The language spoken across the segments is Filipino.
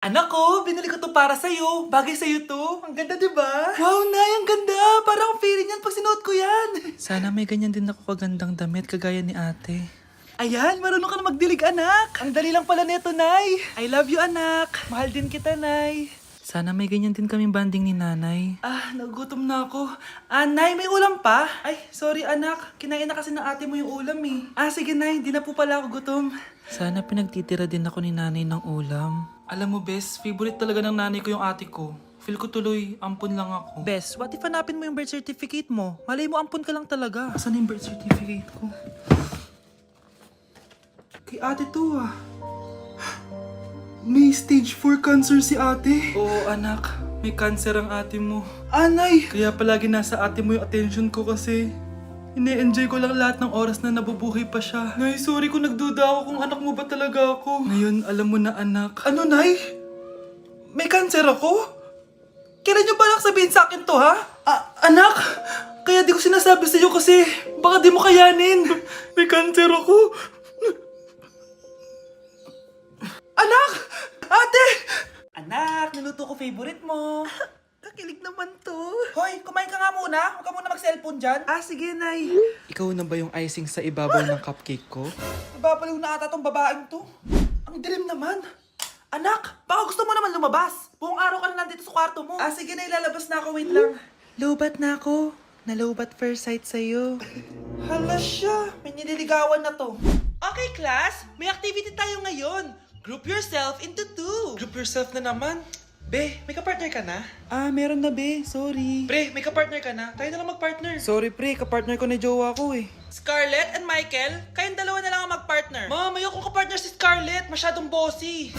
Anak ko, binili ko to para sa'yo. Bagay sa'yo to. Ang ganda, di ba? Wow, Nay, ang ganda. Parang akong feeling yan pag sinuot ko yan. Sana may ganyan din ako kagandang damit kagaya ni ate. Ayan, marunong ka na magdilig, anak. Ang dali lang pala neto, Nay. I love you, anak. Mahal din kita, Nay. Sana may ganyan din kaming banding ni nanay. Nagutom na ako. Nay, may ulam pa? Ay, sorry, anak. Kinain na kasi ng ate mo yung ulam, eh. Sige, Nay. Di na po pala ako gutom. Sana pinagtitira din ako ni nanay ng ulam. Alam mo, Bes, favorite talaga ng nanay ko yung ate ko. Feel ko tuloy, ampun lang ako. Bes, what if hanapin mo yung birth certificate mo? Malay mo ampun ka lang talaga. Asan yung birth certificate ko? Kay ate to, May stage 4 cancer si ate. Oo, anak. May cancer ang ate mo. Anay! Kaya palagi nasa ate mo yung attention ko kasi ine-enjoy ko lang lahat ng oras na nabubuhay pa siya. Nay, sorry kung nagduda ako kung anak mo ba talaga ako. Ngayon, alam mo na, anak. Ano, Nay? May cancer ako? Kailan niyo balak sabihin sa akin to, ha? Anak! Kaya di ko sinasabi sa'yo kasi baka di mo kayanin. May cancer ako. Anak! Ate! Anak, niluto ko favorite mo. Kakilig naman to. Hoy, kumain ka nga muna. Huwag ka muna mag-cellphone dyan. Sige, Nay. Ikaw na ba yung icing sa ibabaw ng cupcake ko? Nababaliw na ata tong babaeng to. Ang dilim naman. Anak, baka gusto mo naman lumabas. Buong araw ka na nandito sa kwarto mo. Sige na, ilalabas na ako. Wait lang. Lobat na ako. Nalobat first sight sa'yo. Hala siya. May nililigawan na to. Okay, class. May activity tayo ngayon. Group yourself into 2. Group yourself na naman? Be, may kapartner ka na? Meron na be. Sorry. Pre, may kapartner ka na? Tayo na lang magpartner. Sorry pre, kapartner ko ni jowa ko eh. Scarlett and Michael, kayong dalawa na lang ang magpartner. Ma'am, ayoko kapartner si Scarlett. Masyadong bossy.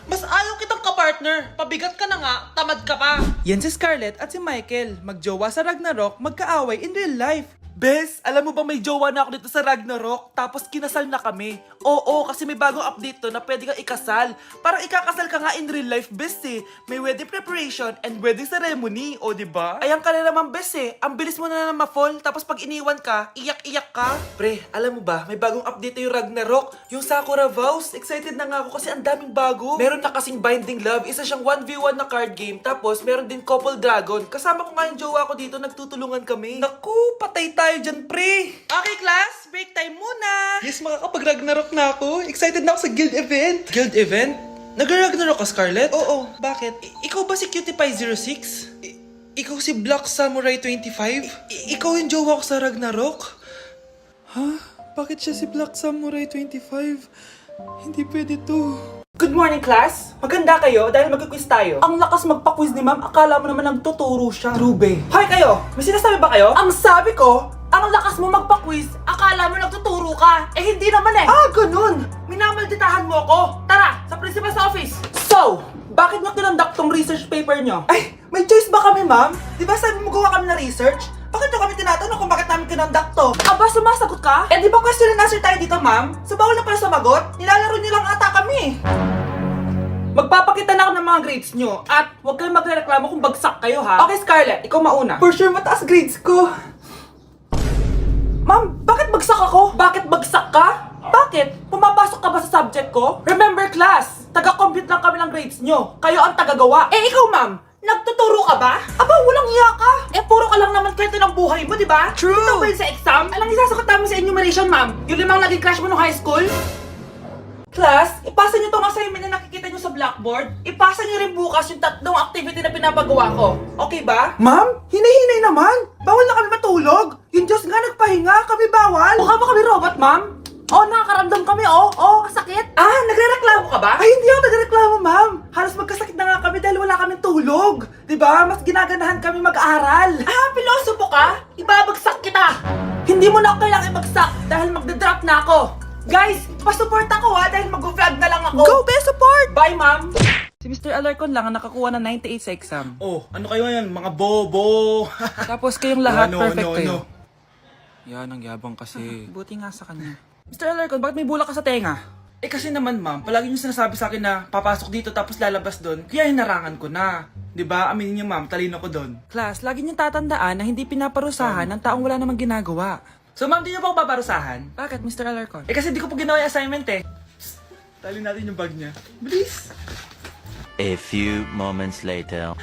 Mas ayaw kitang kapartner. Pabigat ka na nga, tamad ka pa. Yan si Scarlett at si Michael. Magjowa sa Ragnarok, magkaaway in real life. Bes, alam mo ba may jowa na ako dito sa Ragnarok? Tapos kinasal na kami. Oo, kasi may bagong update to na pwede kang ikasal. Parang ikakasal ka nga in real life, Bes eh. May wedding preparation and wedding ceremony, o diba? Ayan ka na naman, Bes eh. Ang bilis mo na ma-fall, tapos pag iniwan ka, iyak-iyak ka. Pre, alam mo ba, may bagong update na yung Ragnarok. Yung Sakura Vows. Excited na nga ako kasi ang daming bago. Meron na kasing Binding Love, isa siyang 1v1 na card game. Tapos meron din Couple Dragon. Kasama ko nga yung jowa ko dito, nagtutulungan kami. Naku, patay tayo dyan, pre. Okay, class. Break time muna. Yes, makakapag-Ragnarok na ako. Excited na ako sa guild event. Guild event? Nag-Ragnarok ka, Scarlett? Oo, bakit? Ikaw ba si Cutie Pie 06? Ikaw si Black Samurai 25? Ikaw yung jowa ko sa Ragnarok? Ha? Bakit siya si Black Samurai 25? Hindi pwede to. Good morning, class! Maganda kayo dahil mag-quiz tayo. Ang lakas magpa-quiz ni ma'am, akala mo naman nagtuturo siya. True, be. Hoy kayo! May sinasabi ba kayo? Ang sabi ko, ang lakas mo magpa-quiz, akala mo nagtuturo ka. Hindi naman eh. Ganun! Minamalditahan mo ako. Tara, sa principal's office. So, bakit nyo kinonduct tong research paper nyo? Ay, may choice ba kami, ma'am? Di ba sabi mo gawa kami na research? Bakit nyo kami tinatanong kung bakit namin kinonduct to? Aba, sumasagot ka? Di ba question and answer tayo dito, ma'am? So, bawal na pala sumagot? Nilalaro nyo lang ata kami. Magpapakita na ako ng mga grades nyo at huwag kayong magreklamo kung bagsak kayo, ha? Okay, Scarlett, ikaw mauna. For sure, mataas grades ko. Ma'am, bakit bagsak ako? Bakit bagsak ka? Bakit? Pumapasok ka ba sa subject ko? Remember, class, taga-compute lang kami ng grades nyo. Kayo ang tagagawa. Ikaw, ma'am, nagtuturo ka ba? Aba, walang iya ka. Puro ka lang naman kwento ng buhay mo, di ba? True. Ito ba yun sa exam? Alang isasagot namin sa enumeration, ma'am. Yung limang naging crush mo nung high school? Class, ipasa nyo tong assignment na nakikita nyo sa blackboard. Ipasa nyo rin bukas yung tatlong activity na pinapagawa ko. Okay ba? Ma'am, hinay-hinay naman. Bawal na kami matulog. Yung Diyos nga nagpahinga, kami bawal. Mukha ba kami robot, ma'am? Nakakaramdam kami, kasakit. Nagrereklamo ka ba? Hindi ako nagrereklamo, ma'am. Halos magkasakit na nga kami dahil wala kaming tulog. Diba? Mas ginaganahan kami mag-aral. Pilosopo ka? Ibabagsak kita. Hindi mo na ako kailangan ibagsak dahil magdadrop na ako. Guys, pasupport ako dahil mag-vlog na lang ako. Go be support! Bye, ma'am. Si Mr. Alarcon lang ang nakakuha ng 98 sa exam. Ano kayo yan? Mga bobo! Tapos kayong lahat perfect kayo. no. Yan, ang yabang kasi. Buti nga sa kanya. Mr. Alarcon, bakit may bulak ka sa tenga? Kasi naman ma'am, palagi niyo sinasabi sa akin na papasok dito tapos lalabas doon, kaya hinarangan ko na. 'Di ba? Aminin niyo ma'am, talino ko doon. Class, lagi niyong tatandaan na hindi pinaparusahan ng taong wala namang ginagawa. So ma'am, di niyo pa ako paparusahan? Bakit, Mr. Alarcon? Kasi di ko pa ginawa yung assignment eh. Psst, tali natin yung bag niya. Bilis! A few moments later.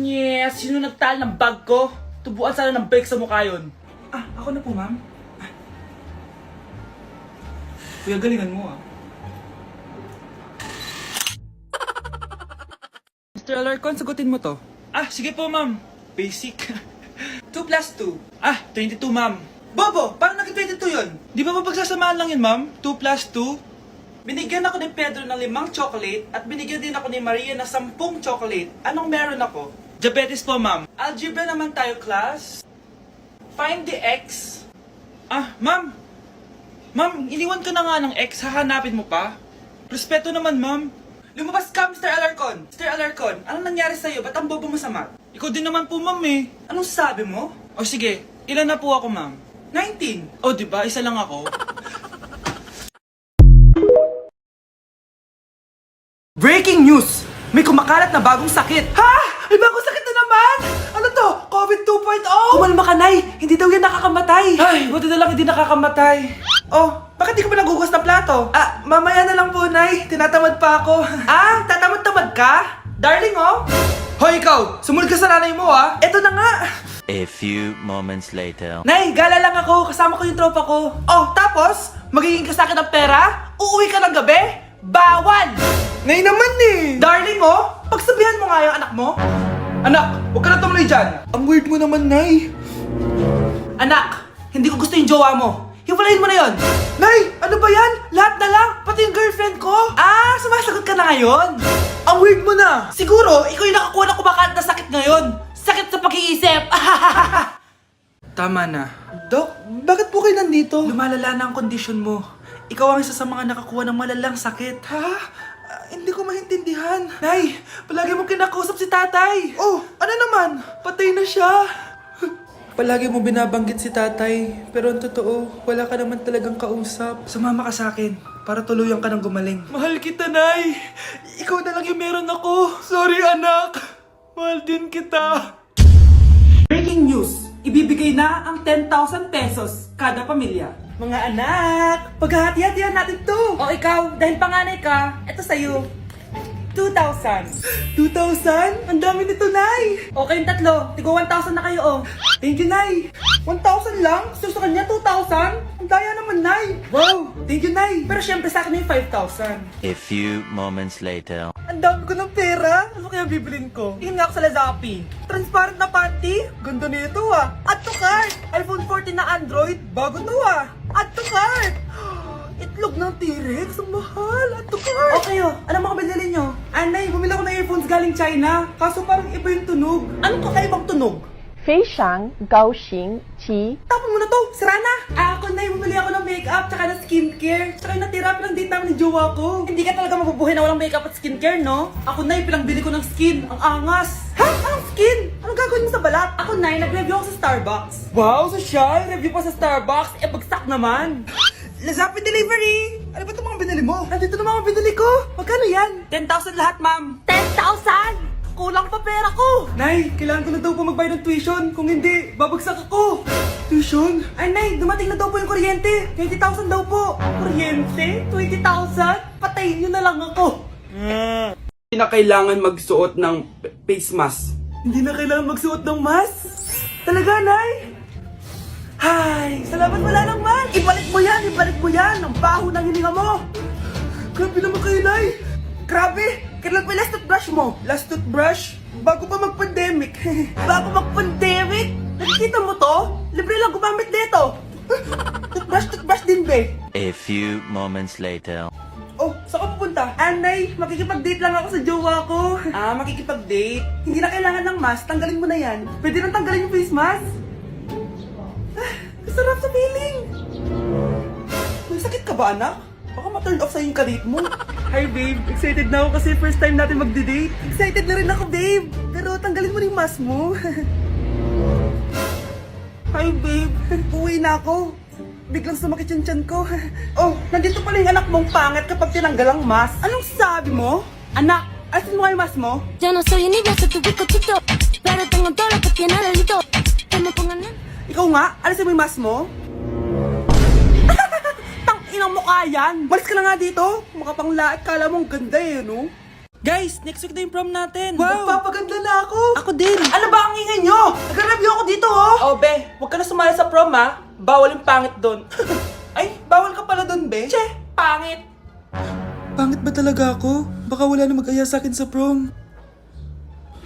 Yes! Sino nagtal ng bag ko? Tubuan sana ng bike sa mukha yun. Ako na po, ma'am. Kuya, galingan mo Mr. Alarcon, sagutin mo to. Sige po, ma'am. Basic. 2 plus 2. 22, ma'am. Bobo, parang naging 22 yun. Di ba pagsasamahan lang yun, ma'am? 2 plus 2? Binigyan ako ni Pedro ng 5 chocolate at binigyan din ako ni Maria ng 10 chocolate. Anong meron ako? Diabetes po, ma'am. Algebra naman tayo, class. Find the x. Ma'am. Ma'am, iniwan ka na nga ng x. Hahanapin mo pa? Respeto naman, ma'am. Lumabas ka, Mr. Alarcon. Mr. Alarcon, anong nangyari sa'yo? Ba't ang bobo mo sa math? Ikaw din naman po, ma'am eh. Anong sabi mo? O sige, ilan na po ako, ma'am? 19. O, diba? Isa lang ako. Breaking news! May kumakalat na bagong sakit. Ha? May bagong sakit na naman? Ano to? COVID 2.0? Kumalma ka, Nay. Hindi daw yan nakakamatay. Ay, buti na lang hindi nakakamatay. Oh, bakit di ka pa nagugas ng plato? Mamaya na lang po, Nay. Tinatamad pa ako. Tatamad-tamad ka? Darling, oh. Hoy, ikaw! Sumunod ka sa nanay mo, ah. Eto na nga. A few moments later. Nay, gala lang ako. Kasama ko yung tropa ko. Oh, tapos? Magiging ka sa akin ng pera? Uuwi ka ng gabi? Bawal! Nay naman eh! Darling, oh! Pagsabihan mo nga yung anak mo. Anak, huwag ka na tumuloy dyan. Ang weird mo naman, Nay. Anak, hindi ko gusto yung jowa mo. Hiwalayin mo na yon. Nay, ano ba yan? Lahat na lang, pati yung girlfriend ko. Sumasagot ka na ngayon. Ang weird mo na. Siguro, ikaw yung nakakuha ng kumakalat na sakit ngayon. Sakit sa pag-iisip. Tama na. Dok, bakit po kayo nandito? Lumalala na ang kondisyon mo. Ikaw ang isa sa mga nakakuha ng malalang sakit. Ha? Hindi ko maintindihan. Nay, palagi mo kinakausap si tatay. Oh, ano naman? Patay na siya. Palagi mo binabanggit si tatay, pero ang totoo, wala ka naman talagang kausap. Sumama ka sa akin, para tuluyan ka ng gumaling. Mahal kita, Nay. Ikaw na lang yung meron ako. Sorry, anak. Mahal din kita. Breaking news! Ibibigay na ang 10,000 pesos kada pamilya. Mga anak, paghahati-hatihan natin to. O ikaw, dahil panganay ka, eto sa'yo. 2,000. 2,000? Ang dami nito, Nay. O kayong tatlo, tigo 1,000 na kayo, oh. Thank you, Nay. 1,000 lang? Gusto sa kanya 2,000? Ang daya naman, Nay. Wow, thank you, Nay. Pero syempre sa akin yung 5,000. A few moments later. Ang dami ko ng pera. Ano kaya bibilin ko? Tingin nga ako sa Lazappi. Transparent na panty? Ganda nito, ah. Add to cart. iPhone 14 na Android. Bago to, ah. Add to cart. Itlog ng T-Rex. Ang mahal. Add to cart. Okay, oh. Ano mga binili nyo? Anay, bumili ako ng earphones galing China. Kaso parang iba yung tunog. Anong kakaibang tunog? 非常高兴其 Tapon mo na to. Sira na. Ako na, bumili ako ng makeup tsaka ng skincare. Tsaka yung natira pinang-date namin ng jowa ko. Hindi ka talaga mabubuhay na walang makeup at skincare, no? Ako na, pinang-bili ko ng skin. Ang angas. Ha? Anong skin? Anong gagawin mo sa balat? Ako na, nag-review ako sa Starbucks. Wow, social! Review pa sa Starbucks. Bagsak naman. Lazapin delivery! Ano ba itong mga binili mo? Nandito na mga binili ko. Magkano yan? 10,000 lahat, ma'am. 10,000! Kulang pa pera ko! Nay, kailangan ko na daw po magbayad ng tuition. Kung hindi, babagsak ako. Tuition? Ay, Nay, dumating na daw po yung kuryente. 20,000 daw po. Kuryente? 20,000? Patayin nyo na lang ako. Hindi na kailangan magsuot ng face mask. Hindi na kailangan magsuot ng mask? Talaga, Nay? Hay, salamat wala ng mask. Ibalik mo yan, ibalik mo yan. Ang baho ng hininga mo. Grabe naman kayo, Nay. Grabe! Kailan pa yung last toothbrush mo? Last toothbrush? Bago pa mag-pandemic. Bago mag-pandemic? Nakikita mo to? Libre lang gumamit dito. Toothbrush din, be. A few moments later. Oh, saan ka pupunta? Anay, makikipag-date lang ako sa jowa ko. Makikipag-date? Hindi na kailangan ng mask, tanggalin mo na yan. Pwede nang tanggalin yung face mask. Sarap sa feeling. May sakit ka ba, anak? Baka ma-turn off sa'yo yung kalit mo. Hi, babe. Excited na ako kasi first time natin mag-date. Excited na rin ako, babe. Pero tanggalin mo na yung mask mo. Hi, babe. Uwi na ako. Biglang sumakit yung tiyan ko. Oh, nandito pala yung anak mong pangit kapag tinanggal ang mask. Anong sabi mo? Anak, alisin mo nga yung mask mo. Yo no soy envidia, soy tu bizcochito. Pero tengo todo lo que tiene delito. Que me pongan en... Ikaw nga, alisin mo yung mask mo. inang mukha yan. Malis ka na nga dito. Mukha pang lahat. Kala mong ganda eh, no? Guys, next week na yung prom natin. Wow! Nagpapaganda na ako. Ako din. Ano ba ang ingay nyo? Nag-review ako dito, oh. Oh, be, huwag ka na sumali sa prom, ha? Bawal yung pangit doon. Ay, bawal ka pala dun, be. Che, pangit. Pangit ba talaga ako? Baka wala na mag-aya sa akin sa prom.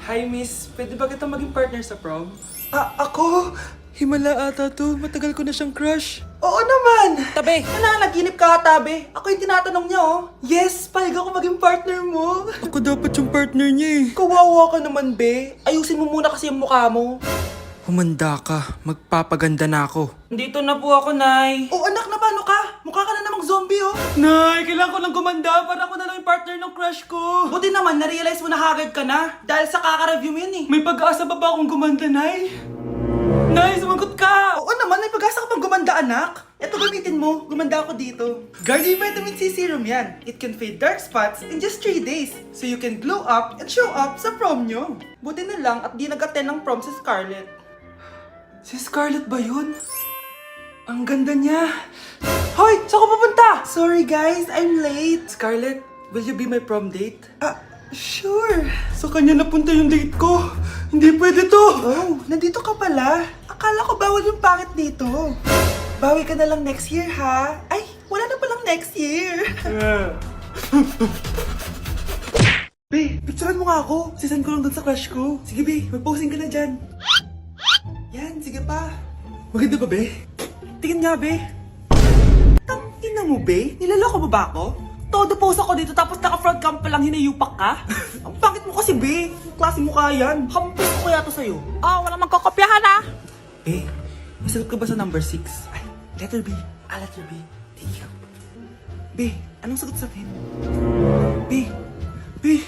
Hi, miss. Pwede ba kita maging partner sa prom? Ako? Himala ata to. Matagal ko na siyang crush. Oo naman. Tabi. Nananaginip ka, tabi. Ako yung tinatanong niya, oh. Yes, payag ako maging partner mo. Ako dapat yung partner niya eh. Kawawa ka naman, be. Ayusin mo muna kasi yung mukha mo. Humanda ka. Magpapaganda na ako. Dito na po ako, Nay. Oh, anak na paano ka? Mukha ka na namang zombie, oh. Nay, kailangan ko lang gumanda para ako na lang yung partner ng crush ko. Buti naman, na-realize mo na haggard ka na. Dahil sa kaka-review mo yun, eh. May pag-asa ba akong gumanda, Nay? Nay, sumagot ka! Oo naman, may pag-asa ka pang gumanda, anak. Ito gamitin mo, gumanda ako dito. Garnier Vitamin C Serum yan. It can fade dark spots in just 3 days. So you can glow up and show up sa prom nyo. Buti na lang at di nag-attend ng prom si Scarlett. Si Scarlett ba yun? Ang ganda niya. Hoy! Saan ko pupunta? Sorry guys, I'm late. Scarlett, will you be my prom date? Sure. Sa kanya napunta yung date ko. Hindi pwede to. Oh, nandito ka pala. Akala ko bawal yung pangit dito. Bawi ka na lang next year, ha? Ay, wala na palang next year. Be, picturean mo nga ako. Sisend ko lang dun sa crush ko. Sige, be, mag-posing ka na dyan. Yan, sige pa. Maganda ba, be? Tingin nga, be. Tangina mo, be? Nilaloko mo ba ako? Todo pose ako dito tapos naka-front cam pa lang hinayupak ka? Ang pangit mo kasi, be. Ang klase mukha yan. Hampis ko kaya to sa'yo. Oh, wala magkokopyahan, ha? Be, masagot ka ba sa number 6? Ay, letter B. Letter B. Thank you. Be, anong sagot sa akin? Be,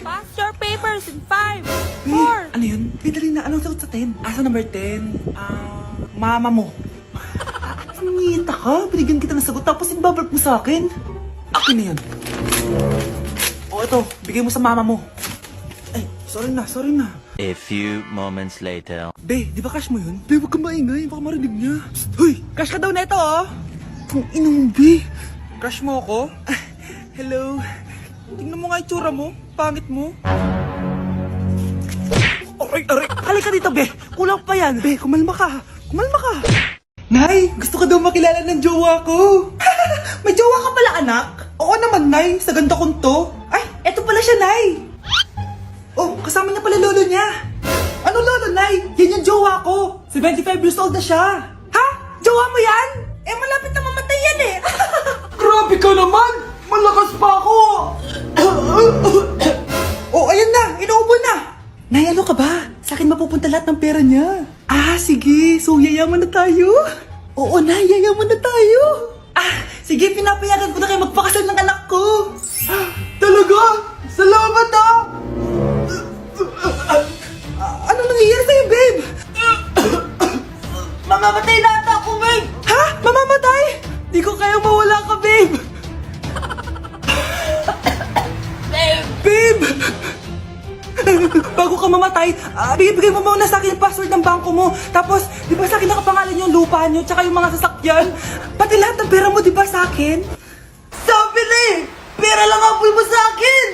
Pass your papers in 5, Be, 4. ano yun? Be, dali na. Anong sagot sa 10? Sa number 10? Mama mo. Nangita ka? Binigyan kita ng sagot tapos ibabalik mo sa akin? Akin na yun. O, ito. Bigay mo sa mama mo. Ay, sorry na. A few moments later. Be, di ba crush mo yun? Be, huwag kang maingay. Baka marinig niya. Psst, hoy! Crush ka daw na ito, oh. Kung inong, Be. Crush mo ako? Hello. Tingnan mo nga itsura mo. Pangit mo. Aray! Halika dito, Be. Kulang pa yan. Be, kumalma ka. Nay, gusto ko daw makilala ng jowa ko. May jowa ka pala, anak? Oo naman, Nay. Sa ganda kong to. Ay, eto pala siya, Nay. Oh, kasama niya pala lolo niya. Ano lolo, Nay? Yan yung jowa ko. 75 years old na siya. Ha? Jowa mo yan? Eh, malapit na mamatay yan eh. Grabe ka naman. Malakas pa ako. Oh, ayan na. Inuubo na. Nay, ano ka ba? Sa akin mapupunta lahat ng pera niya. Sige. So, yayaman na tayo? Oo, Nay. Yayaman na tayo. Sige. Pinapayagan ko na kayo magpakasal ng anak ko. Talaga? Salamat, Ano nangyayari sa'yo, babe? Mamamatay na ata ako, babe. Ha? Mamamatay? Di ko kaya mawala ka, babe. Babe! Bago ka mamatay, bigay mo muna sa akin yung password ng bangko mo. Tapos, di ba sa akin nakapangalan yung lupa nyo, tsaka yung mga sasakyan? Pati lahat ng pera mo, di ba sa akin? Sabi na eh! Pera lang apoy mo sa akin!